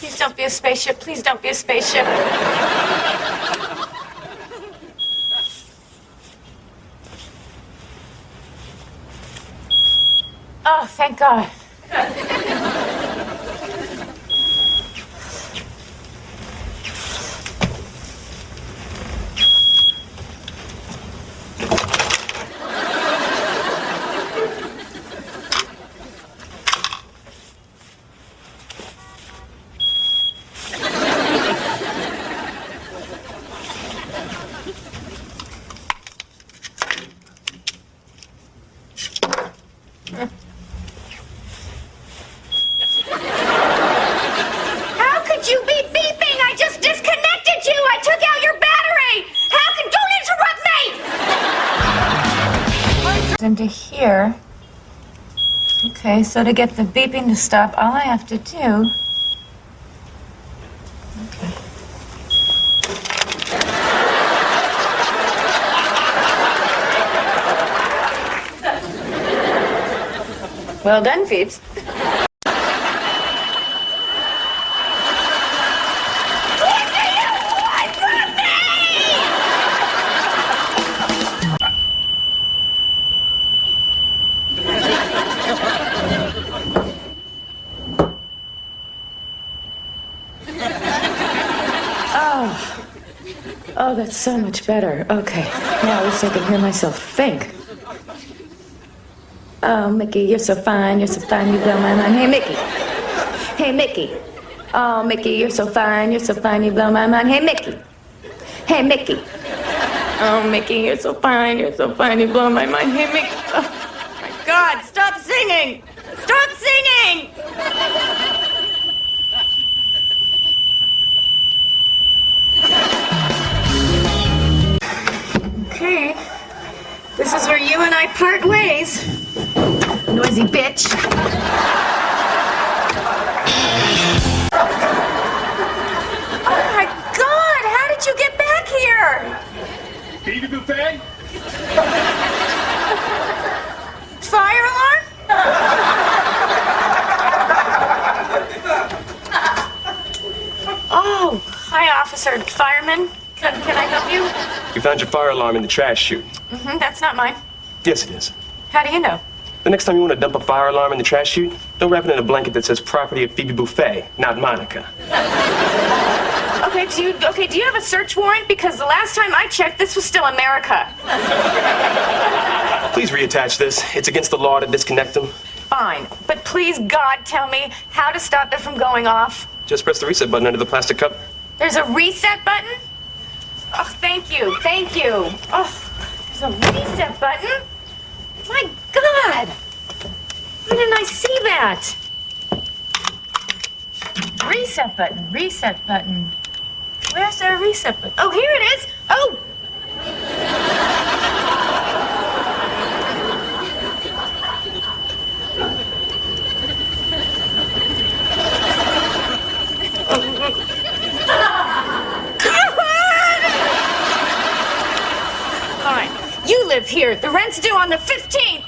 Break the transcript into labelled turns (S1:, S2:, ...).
S1: Please don't be a spaceship. Please don't be a spaceship. Oh, thank God. How could you be beeping? I just disconnected you. I took out your battery. How can... Don't interrupt me! Into here. Okay, so to get the beeping to stop, all I have to do... Okay. Well done, Phoebes. Oh, that's so much better. Okay, now at least I can hear myself think. Oh, Mickey, you're so fine, you blow my mind. Hey, Mickey. Hey, Mickey. Oh, Mickey, you're so fine, you blow my mind. Hey, Mickey. Hey, Mickey. Oh, Mickey, you're so fine, you blow my mind. Hey, Mickey. Oh, my God, stop singing! Stop singing! Okay, this is where you and I part ways. Noisy bitch. Oh my God, how did you get back here?
S2: Phoebe Buffet?
S1: Fire alarm? Oh, hi, officer. Fireman. Can I help you?
S2: You found your fire alarm in the trash chute.
S1: Mm-hmm, that's not mine.
S2: Yes, it is.
S1: How do you know?
S2: The next time you want to dump a fire alarm in the trash chute, don't wrap it in a blanket that says property of Phoebe Buffet, not Monica.
S1: Okay, do you have a search warrant? Because the last time I checked, this was still America.
S2: Please reattach this. It's against the law to disconnect them.
S1: Fine, but please, God, tell me how to stop it from going off.
S2: Just press the reset button under the plastic cup.
S1: There's a reset button? Oh, thank you. Oh, there's a reset button? My God! Why didn't I see that? Reset button. Where's there a reset button? Oh, here it is! Oh! All right, you live here. The rent's due on the 15th.